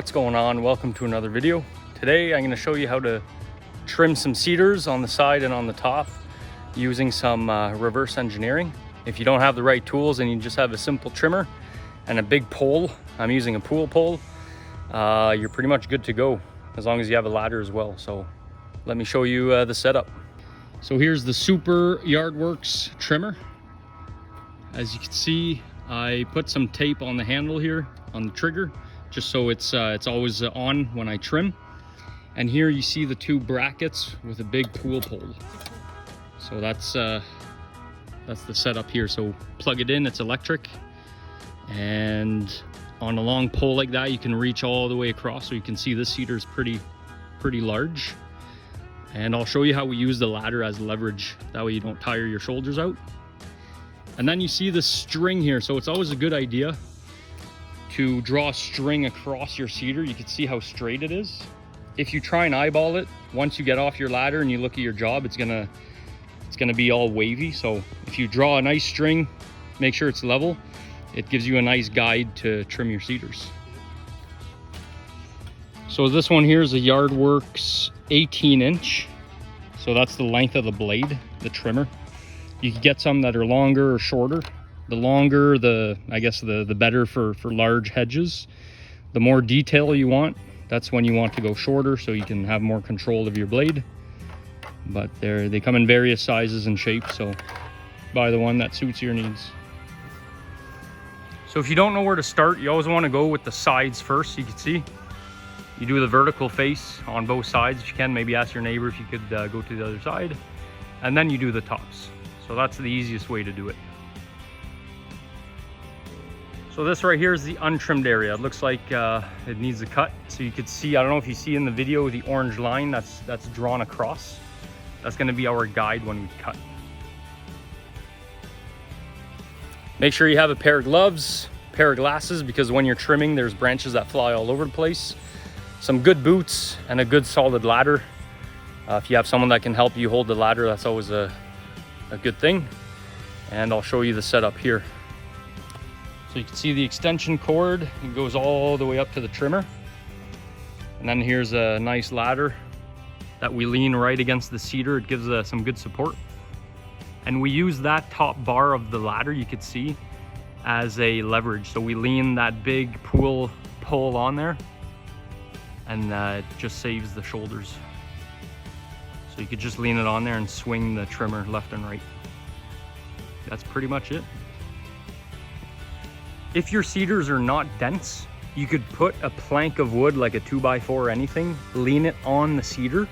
What's going on? Welcome to another video. Today I'm going to show you how to trim some cedars on the side and on the top using some reverse engineering. If you don't have the right tools and you just have a simple trimmer and a big pole, I'm using a pool pole, you're pretty much good to go as long as you have a ladder as well. So let me show you the setup. So here's the Super Yardworks trimmer. As you can see, I put some tape on the handle here on the trigger, just so it's always on when I trim. And here you see the two brackets with a big pool pole. So that's the setup here. So plug it in, it's electric. And on a long pole like that, you can reach all the way across. So you can see this cedar is pretty large. And I'll show you how we use the ladder as leverage. That way you don't tire your shoulders out. And then you see the string here. So it's always a good idea to draw a string across your cedar. You can see how straight it is. If you try and eyeball it, once you get off your ladder and you look at your job, it's gonna be all wavy. So if you draw a nice string, make sure it's level. It gives you a nice guide to trim your cedars. So this one here is a Yardworks 18-inch. So that's the length of the blade, the trimmer. You can get some that are longer or shorter. The longer, I guess the better for large hedges. The more detail you want, that's when you want to go shorter so you can have more control of your blade. But they come in various sizes and shapes, so buy the one that suits your needs. So if you don't know where to start, you always want to go with the sides first. You can see you do the vertical face on both sides if you can. Maybe ask your neighbor if you could go to the other side, and then you do the tops. So that's the easiest way to do it. So this right here is the untrimmed area. It looks like it needs a cut. So you could see, I don't know if you see in the video, the orange line that's drawn across. That's gonna be our guide when we cut. Make sure you have a pair of gloves, pair of glasses, because when you're trimming, there's branches that fly all over the place. Some good boots and a good solid ladder. If you have someone that can help you hold the ladder, that's always a good thing. And I'll show you the setup here. So you can see the extension cord, it goes all the way up to the trimmer. And then here's a nice ladder that we lean right against the cedar. It gives some good support. And we use that top bar of the ladder, you could see, as a leverage. So we lean that big pool pole on there, and it just saves the shoulders. So you could just lean it on there and swing the trimmer left and right. That's pretty much it. If your cedars are not dense, you could put a plank of wood, like a 2x4 or anything, lean it on the cedar,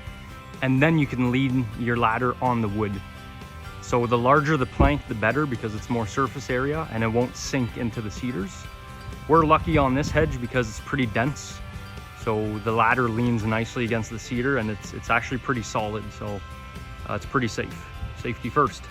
and then you can lean your ladder on the wood. So the larger the plank, the better, because it's more surface area and it won't sink into the cedars. We're lucky on this hedge because it's pretty dense. So the ladder leans nicely against the cedar, and it's actually pretty solid. So it's pretty safe. Safety first.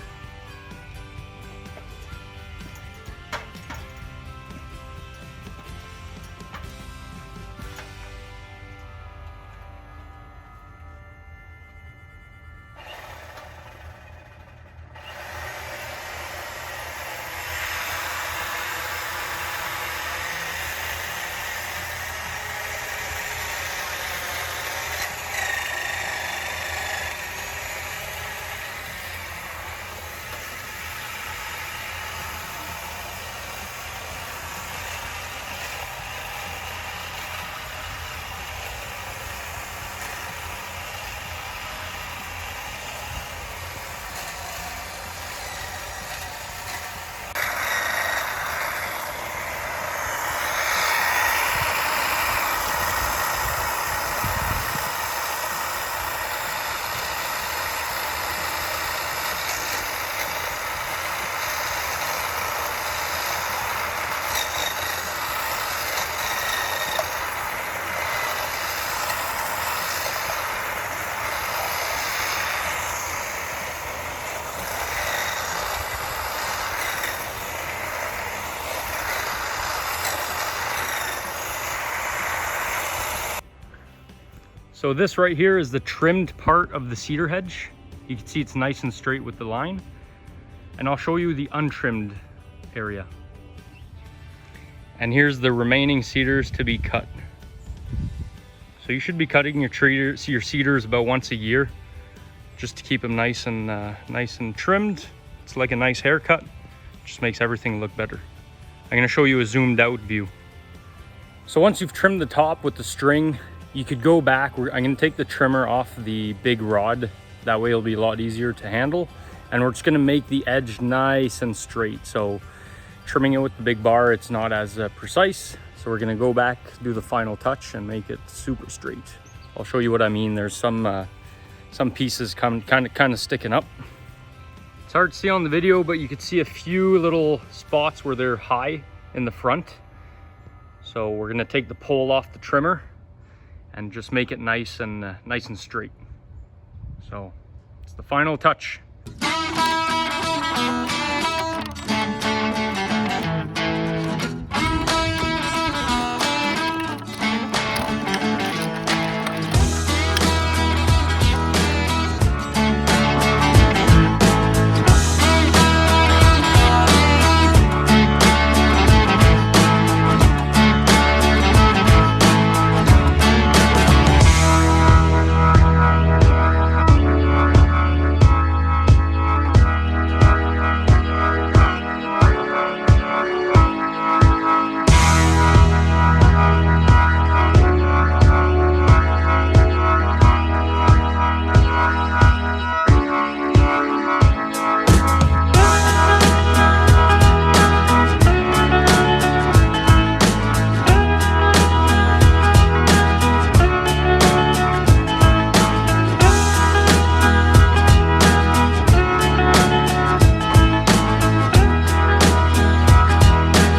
So this right here is the trimmed part of the cedar hedge. You can see it's nice and straight with the line. And I'll show you the untrimmed area. And here's the remaining cedars to be cut. So you should be cutting your cedars about once a year, just to keep them nice and trimmed. It's like a nice haircut. Just makes everything look better. I'm going to show you a zoomed out view. So once you've trimmed the top with the string, you could go back. I'm going to take the trimmer off the big rod. That way it'll be a lot easier to handle. And we're just going to make the edge nice and straight. So trimming it with the big bar, it's not as precise. So we're going to go back, do the final touch, and make it super straight. I'll show you what I mean. There's some pieces kind of sticking up. It's hard to see on the video, but you could see a few little spots where they're high in the front. So we're going to take the pole off the trimmer and just make it nice and straight. So it's the final touch.